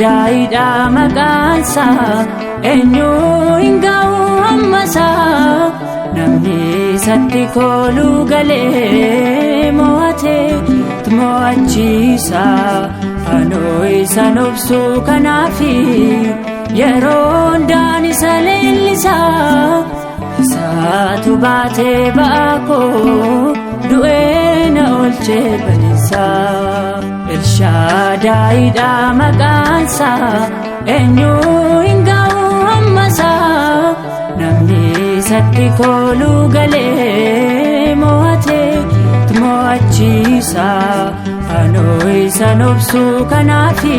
daa'idha maqaansaa eenyu hin ga'u ammasaa namni isatti kooluu galee mo'atee mo'achiisa anoo isaan obsuu kanaafi yeroo hundaan isa leellisaa isaatu baatee ba'aa koo du'ee na oolchee balisaa Elshaadaayidha maqaansaa eenyu hin ga'u ammasaa namni isatti kooluu galee mo'atee mo'achiisa anoo isaan obsuu kanaafi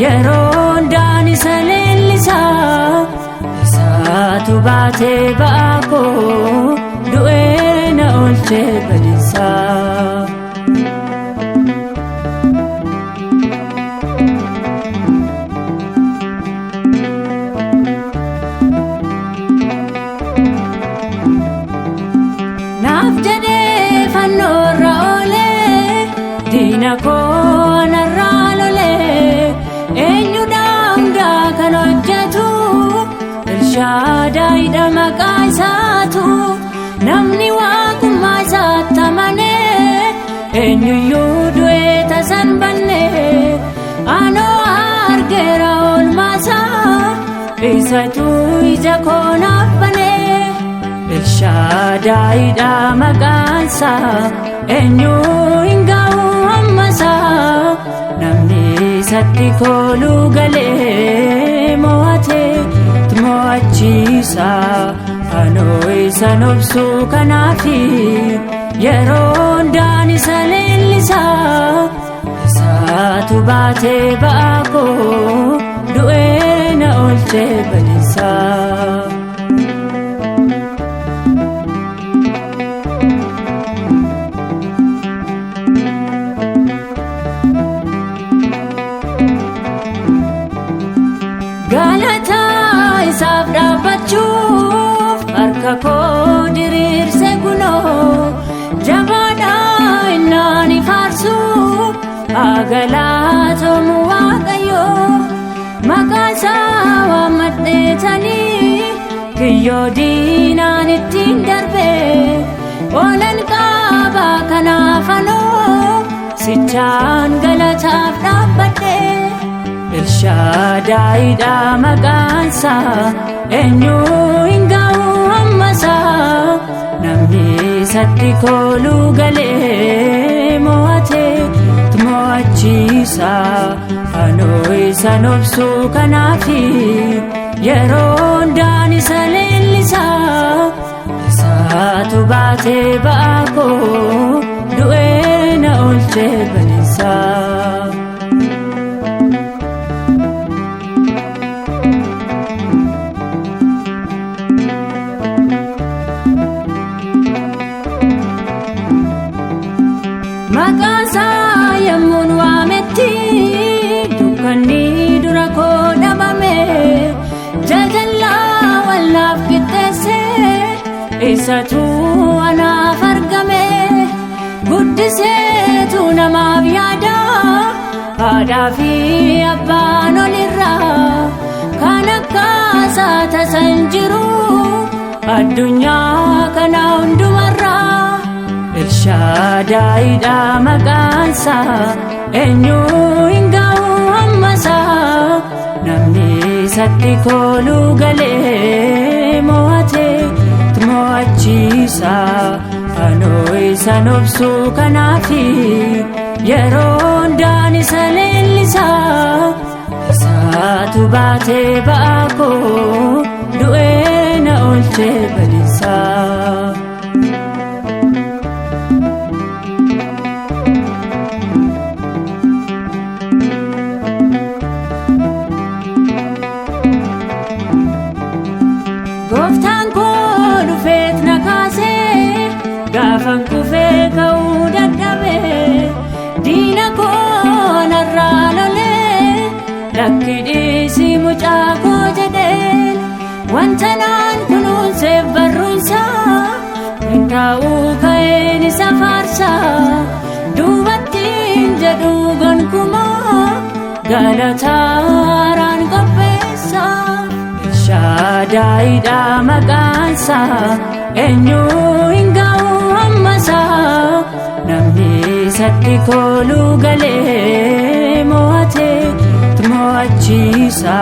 yeroo hundaan isa leellisaa isaatu baatee ba'aa koo du'ee na oolchee balisaa naaf jedhee fannoorra oolee diina koo narraa lolee eenyudha hundaa kan hojjetu Elshaadaayidha maqaa isaatu namni waaqummaa isaatti amanee eenyuyyuu du'ee tasan bannee anoo argeera oolmaasaa isatu ija koo naaf banee Elshaadaayidha maqaansaa eenyu hin ga'u ammasaa namni isatti kooluu galee mo'atee mo'achiisa anoo isaan obsuu kanaafi yeroo hundaan isa leellisaa isaatu baatee ba'aa koo du'ee na oolchee balisaa Galataa isaaf dhaabbachuuf harka koo diriirse kunoo jabaadha innaan faarsu haa galatoomuu Waaqayyoo maqaa isaa waammadheetanii kiyyoo diinaan ittiin darbee oolan qaba kanaaf anoo sichaan galataaf dhaabbadhee Elshaadaayidha maqaansaa eenyu hin ga'u ammasaa namni isatti kooluu galee mo'atee mo'achiisa anoo isaan obsuu kanaafi yeroo hundaan isa leellisaa isaatu baatee ba'aa koo du'ee na oolchee balisaa maqaasaa yemmuun waametti dukkanni dura koo dhabame jajallaa wallaaf qixxeesse isatu anaaf argame guddiseetu namaaf yaada haadhaa fi abbaan olirraa kan akkaasaa tasan jiru addunyaa kana hundumarraa Elshaadaayidha maqaansaa eenyu hin ga'u ammasaa namni isatti kooluu galee mo'atee mo'achiisa anoo isaan obsuu kanaafi yeroo hundaan isa leellisaa isaatu baatee ba'aa koo du'ee na oolchee balisaa Gooftaan koo dhufeet na kaasee gaafan kufee ka'uu dadhabee diina koo narraa lolee lakki dhiisii mucaa koo jedheen wanta naan kunuunseef barruunsaa hin taa'uu ka'een isa faarsaa duubattiin jedhu gonkumoo galataaraan qopheessa. Shaadaayidha maqaansa eenyu hin ga'u ammasaa. Namni isatti kooluu galee mo'atee mo'achiisa.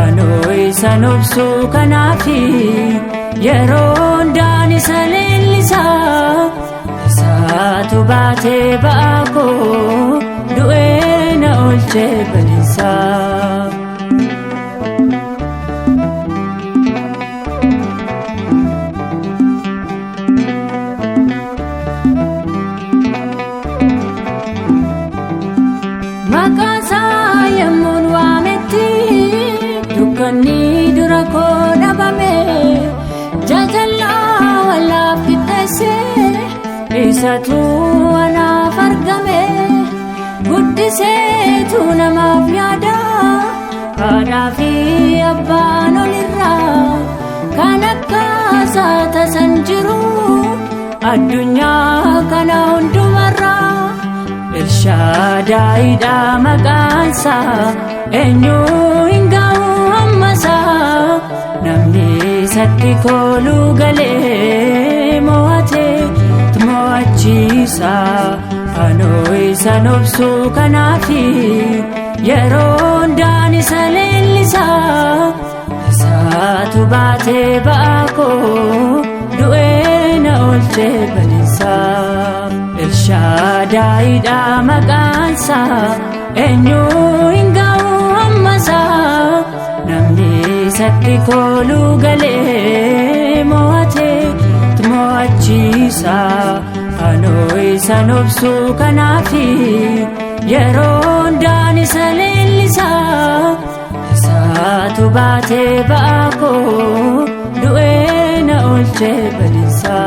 Anoo isa nobsu kanaafi yeroo hundaan isa leellisa. Isaatu baatee ba'aa koo du'ee na oolchee bal'isa. Maqaasaa yemmuun waametti dukkanni dura koo dhabame. Jajallaa walaaf qixxeesse isatu anaaf argame. Guddiseetu namaaf yaada haadhaa fi abbaan olirraa. Kan akkaasaa tasan jiru addunyaa kana hundumarraa. Shaadaayidha maqaansa eenyu hin ga'u ammasaa. Namni isatti kooluu galee mo'atee mo'achiisa. Anoo isa nobsu kanaafi yeroo hundaan isa leellisa. Isaatu baatee ba'aa koo du'ee na oolchee bal'isa. Shaadaayidha maqaansa eenyu hin ga'u ammasaa. Namni isatti kooluu galee mo'atee mo'achiisa. Anoo isa nobsu kanaafi yeroo hundaan isa leellisa. Isaatu baatee ba'aa koo du'ee na oolchee bal'isa.